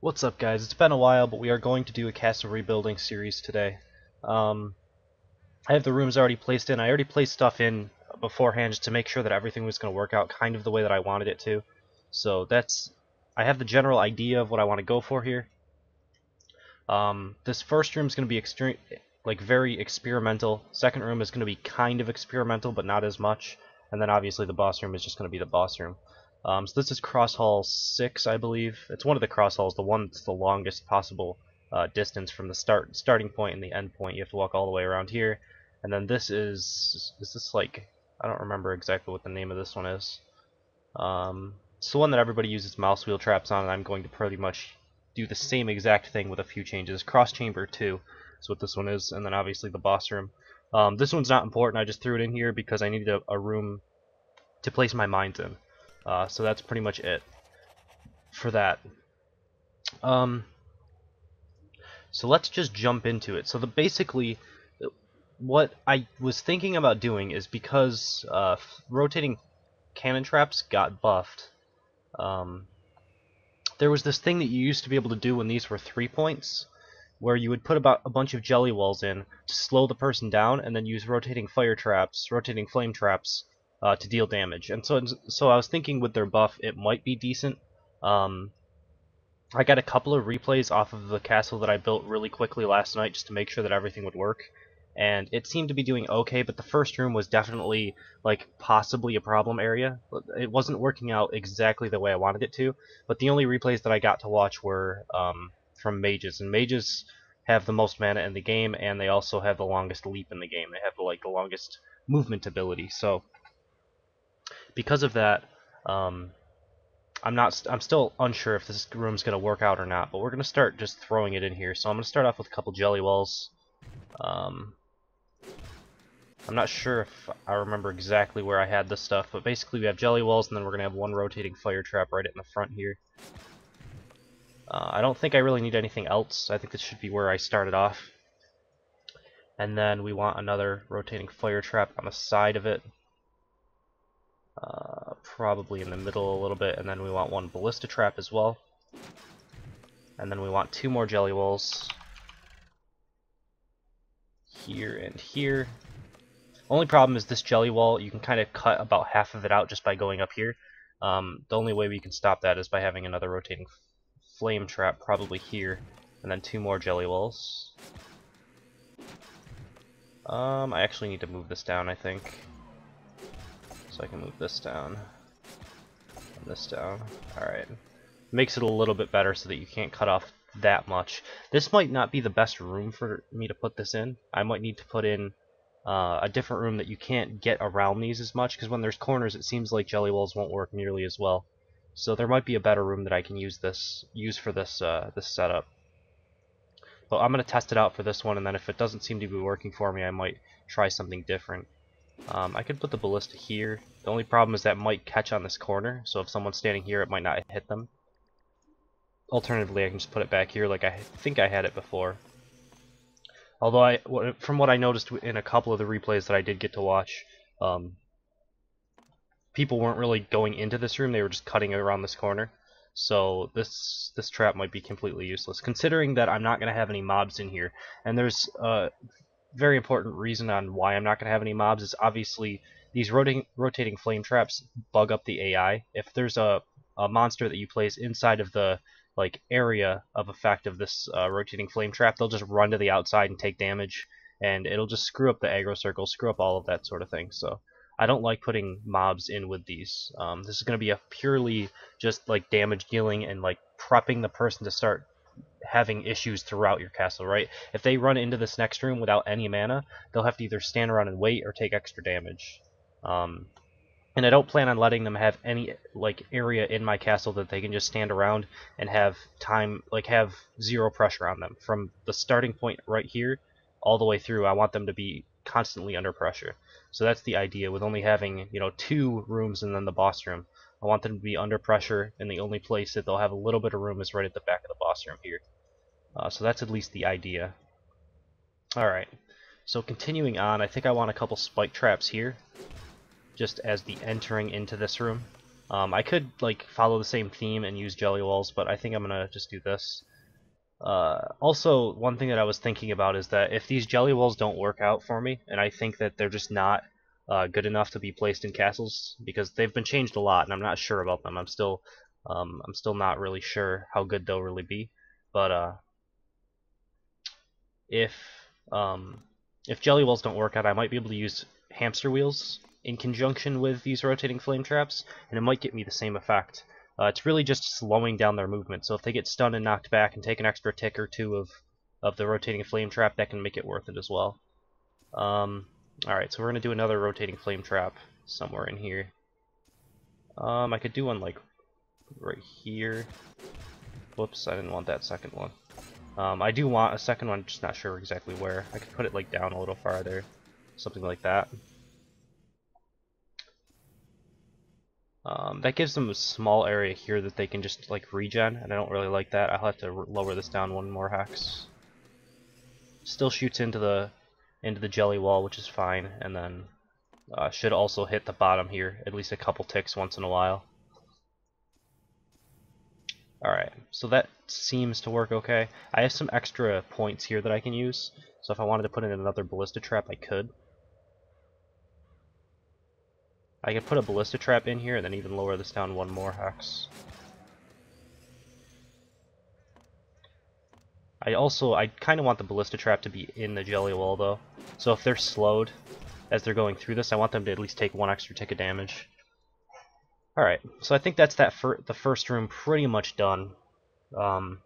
What's up, guys? It's been a while, but we are going to do a castle rebuilding series today. I have the rooms already placed in. I already placed stuff in beforehand just to make sure that everything was going to work out kind of the way that I wanted it to. So I have the general idea of what I want to go for here. This first room is going to be very experimental. Second room is going to be kind of experimental, but not as much. And then obviously the boss room is just going to be the boss room. So this is cross hall 6, I believe. It's one of the cross halls, the one that's the longest possible distance from the starting point and the end point. You have to walk all the way around here. And then this is this like, I don't remember exactly what the name of this one is. It's the one that everybody uses mouse wheel traps on, and I'm going to pretty much do the same exact thing with a few changes. Cross chamber 2 is what this one is, and then obviously the boss room. This one's not important, I just threw it in here because I needed a room to place my mines in. So that's pretty much it for that. So let's just jump into it. So basically, what I was thinking about doing is because rotating cannon traps got buffed, there was this thing that you used to be able to do when these were 3 points, where you would put about a bunch of jelly walls in to slow the person down, and then use rotating flame traps, to deal damage. And so I was thinking with their buff, it might be decent. I got a couple of replays off of the castle that I built really quickly last night just to make sure that everything would work, and it seemed to be doing okay, but the first room was definitely like possibly a problem area. It wasn't working out exactly the way I wanted it to, but the only replays that I got to watch were from mages, and mages have the most mana in the game, and they also have the longest leap in the game. They have the longest movement ability. So because of that, I'm still unsure if this room's going to work out or not, but we're going to start just throwing it in here. So I'm going to start off with a couple jelly walls. I'm not sure if I remember exactly where I had this stuff, but basically we have jelly walls, and then we're going to have one rotating fire trap right in the front here. I don't think I really need anything else. I think this should be where I started off. And then we want another rotating fire trap on the side of it. Probably in the middle a little bit, and then we want one ballista trap as well. And then we want 2 more jelly walls here and here. Only problem is this jelly wall, you can kind of cut about half of it out just by going up here. The only way we can stop that is by having another rotating flame trap probably here, and then 2 more jelly walls. I actually need to move this down, I think. So I can move this down and this down. Alright. Makes it a little bit better so that you can't cut off that much. This might not be the best room for me to put this in. I might need to put in a different room that you can't get around these as much, because when there's corners it seems like jelly walls won't work nearly as well. So there might be a better room that I can use for this this setup. But I'm going to test it out for this one, and then if it doesn't seem to be working for me, I might try something different. I could put the ballista here. The only problem is that might catch on this corner, so if someone's standing here it might not hit them. Alternatively, I can just put it back here like I think I had it before. Although from what I noticed in a couple of the replays that I did get to watch, people weren't really going into this room, they were just cutting around this corner. So this trap might be completely useless, considering that I'm not going to have any mobs in here. And there's very important reason on why I'm not going to have any mobs is obviously these rotating flame traps bug up the AI. If there's a monster that you place inside of the area of effect of this rotating flame trap, they'll just run to the outside and take damage, and it'll just screw up the aggro circle, screw up all of that sort of thing. So I don't like putting mobs in with these. This is going to be a purely just damage dealing and prepping the person to start having issues throughout your castle, right? If they run into this next room without any mana, they'll have to either stand around and wait or take extra damage. And I don't plan on letting them have any area in my castle that they can just stand around and have time, have zero pressure on them. From the starting point right here all the way through, I want them to be constantly under pressure. So that's the idea with only having 2 rooms and then the boss room. I want them to be under pressure, and the only place that they'll have a little bit of room is right at the back of the boss room here. So that's at least the idea. Alright, so continuing on, I think I want a couple spike traps here, just as the entering into this room. I could like follow the same theme and use jelly walls, but I think I'm gonna just do this. Also, one thing that I was thinking about is that if these jelly walls don't work out for me, and I think that they're just not good enough to be placed in castles, because they've been changed a lot, and I'm not sure about them. I'm still not really sure how good they'll really be. But if um, if jelly walls don't work out, I might be able to use hamster wheels in conjunction with these rotating flame traps, and it might get me the same effect. It's really just slowing down their movement, so if they get stunned and knocked back and take an extra tick or two of the rotating flame trap, that can make it worth it as well. Alright, so we're going to do another rotating flame trap somewhere in here. I could do one like right here. Whoops, I didn't want that second one. I do want a second one, just not sure exactly where. I could put it like down a little farther, something like that. That gives them a small area here that they can just like regen, and I don't really like that. I'll have to lower this down one more hex. Still shoots into the jelly wall, which is fine, and then should also hit the bottom here at least a couple ticks once in a while. Alright, so that seems to work okay. I have some extra points here that I can use, so if I wanted to put in another ballista trap, I could. I could put a ballista trap in here and then even lower this down one more hex. I kind of want the ballista trap to be in the jelly wall though, so if they're slowed as they're going through this, I want them to at least take one extra tick of damage. Alright, so I think that's the first room pretty much done. About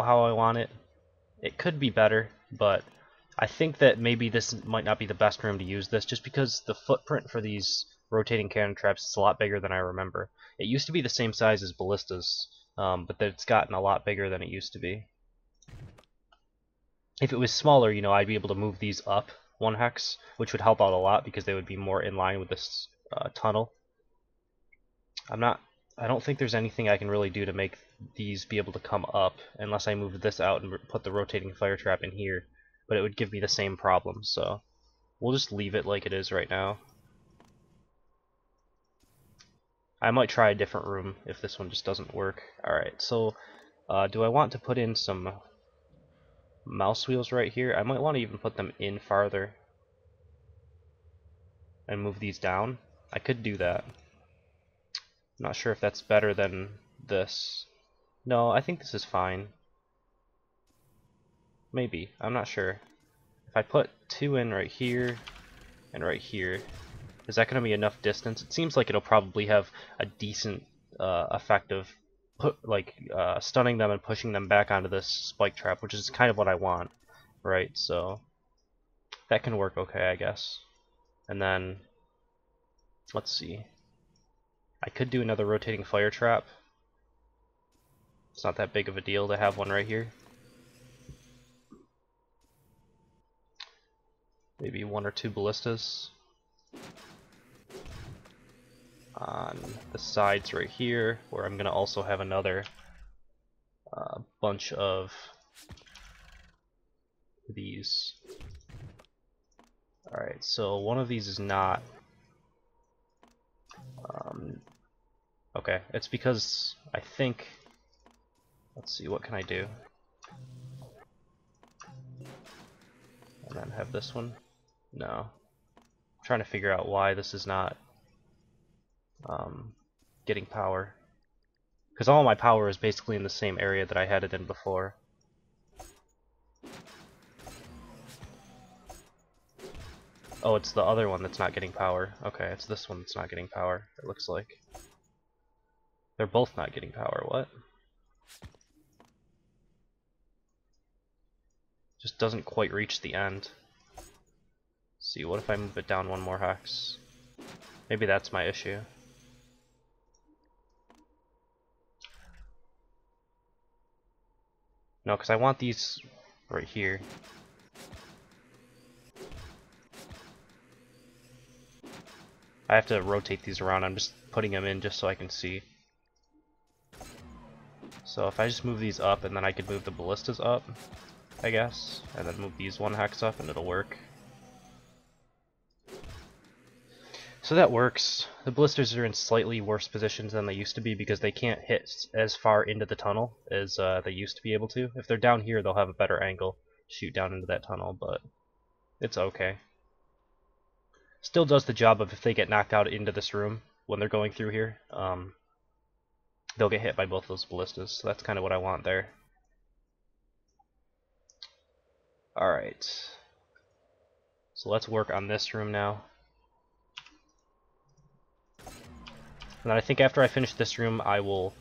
how I want it. It could be better, but I think that maybe this might not be the best room to use this, just because the footprint for these rotating cannon traps is a lot bigger than I remember. It used to be the same size as ballistas, but it's gotten a lot bigger than it used to be. If it was smaller, you know, I'd be able to move these up one hex, which would help out a lot because they would be more in line with this tunnel. I don't think there's anything I can really do to make these be able to come up unless I move this out and put the rotating fire trap in here, but it would give me the same problem, so we'll just leave it like it is right now. I might try a different room if this one just doesn't work. Alright, so do I want to put in some mouse wheels right here? I might want to even put them in farther and move these down. I could do that. I'm not sure if that's better than this. No, I think this is fine. Maybe. I'm not sure. If I put two in right here and right here, is that going to be enough distance? It seems like it'll probably have a decent effect of stunning them and pushing them back onto this spike trap, which is kind of what I want, right? So that can work okay, I guess. And then let's see. I could do another rotating fire trap. It's not that big of a deal to have one right here. Maybe one or two ballistas on the sides right here, where I'm gonna also have another bunch of these. Alright, so one of these is not okay, it's because I think, let's see, what can I do? And then have this one? No. I'm trying to figure out why this is not getting power. Because all my power is basically in the same area that I had it in before. Oh, it's the other one that's not getting power. Okay, it's this one that's not getting power, it looks like. They're both not getting power, what? Just doesn't quite reach the end. Let's see, what if I move it down one more hex? Maybe that's my issue. No, because I want these right here. I have to rotate these around. I'm just putting them in just so I can see. So if I just move these up, and then I could move the ballistas up, I guess, and then move these one hex up, and it'll work. So that works. The blisters are in slightly worse positions than they used to be because they can't hit as far into the tunnel as they used to be able to. If they're down here, they'll have a better angle to shoot down into that tunnel, but it's okay. Still does the job of if they get knocked out into this room when they're going through here, they'll get hit by both those ballistas, so that's kind of what I want there. Alright. So let's work on this room now. And then I think after I finish this room, I will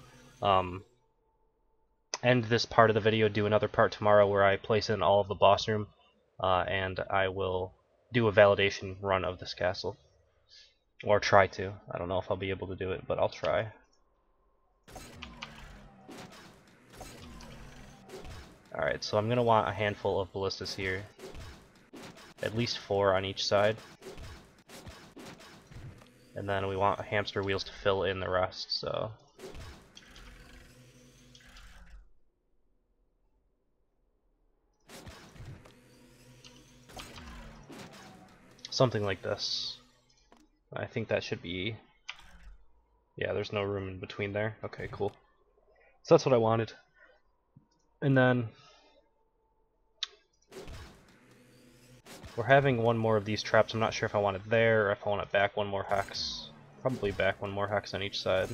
end this part of the video, do another part tomorrow where I place in all of the boss room, and I will do a validation run of this castle. Or try to. I don't know if I'll be able to do it, but I'll try. Alright, so I'm going to want a handful of ballistas here. At least 4 on each side. And then we want hamster wheels to fill in the rest, so... something like this. I think that should be... yeah, there's no room in between there. Okay, cool. So that's what I wanted. And then... we're having one more of these traps. I'm not sure if I want it there or if I want it back one more hex. Probably back one more hex on each side.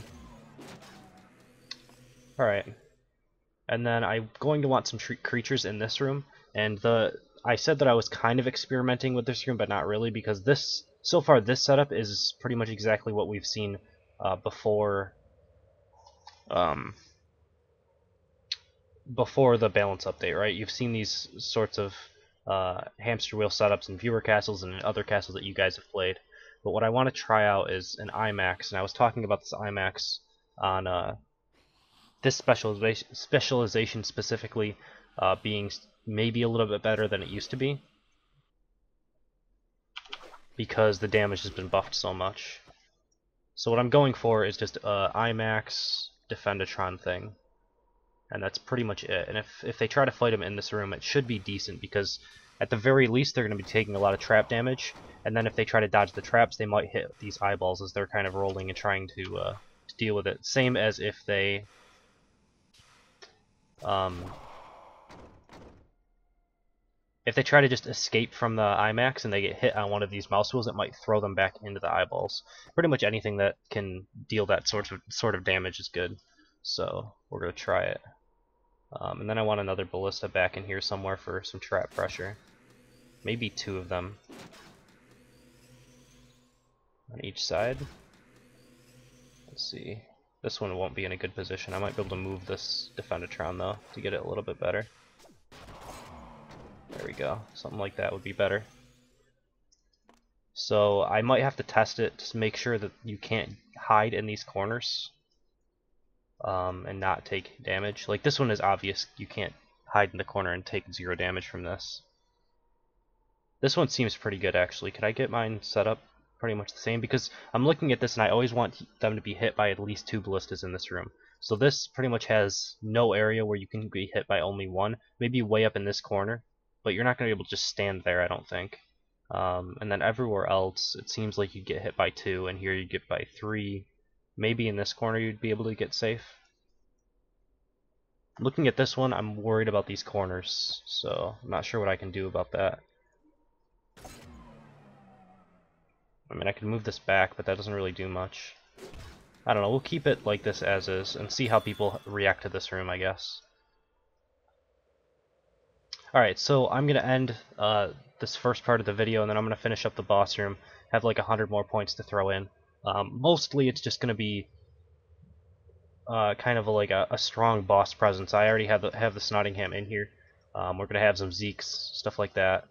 Alright. And then I'm going to want some creatures in this room. And I said that I was kind of experimenting with this room, but not really, because this, so far this setup is pretty much exactly what we've seen before the balance update, right? You've seen these sorts of hamster wheel setups in viewer castles and in other castles that you guys have played. But what I want to try out is an IMAX, and I was talking about this IMAX on this specialization specifically being maybe a little bit better than it used to be, because the damage has been buffed so much. So what I'm going for is just a IMAX Defendatron thing. And that's pretty much it. And if they try to fight him in this room, it should be decent, because at the very least they're going to be taking a lot of trap damage, and then if they try to dodge the traps, they might hit these eyeballs as they're kind of rolling and trying to deal with it. Same as if they try to just escape from the IMAX and they get hit on one of these mouse wheels, it might throw them back into the eyeballs. Pretty much anything that can deal that sort of damage is good. So we're going to try it. And then I want another ballista back in here somewhere for some trap pressure. Maybe 2 of them on each side. Let's see. This one won't be in a good position. I might be able to move this Defendatron though to get it a little bit better. There we go. Something like that would be better. So I might have to test it to make sure that you can't hide in these corners. And not take damage. Like this one is obvious, you can't hide in the corner and take 0 damage from this. This one seems pretty good actually. Could I get mine set up pretty much the same? Because I'm looking at this and I always want them to be hit by at least 2 ballistas in this room. So this pretty much has no area where you can be hit by only 1. Maybe way up in this corner, but you're not going to be able to just stand there, I don't think. And then everywhere else it seems like you get hit by 2, and here you get by 3. Maybe in this corner you'd be able to get safe. Looking at this one, I'm worried about these corners, so I'm not sure what I can do about that. I mean, I can move this back, but that doesn't really do much. I don't know, we'll keep it like this as is, and see how people react to this room, I guess. Alright, so I'm going to end this first part of the video, and then I'm going to finish up the boss room, have like 100 more points to throw in. Mostly it's just going to be kind of like a strong boss presence. I already have the Snottingham in here. We're going to have some Zeeks, stuff like that.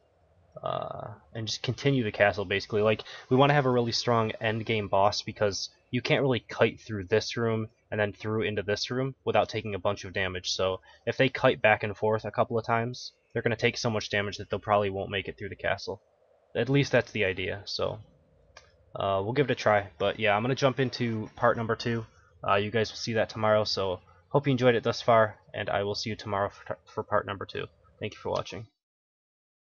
And just continue the castle, basically. Like, we want to have a really strong end game boss, because you can't really kite through this room and then through into this room without taking a bunch of damage. So if they kite back and forth a couple of times, they're going to take so much damage that they'll probably won't make it through the castle. At least that's the idea, so we'll give it a try. But yeah, I'm going to jump into part number 2. You guys will see that tomorrow, so hope you enjoyed it thus far, and I will see you tomorrow for part number 2. Thank you for watching.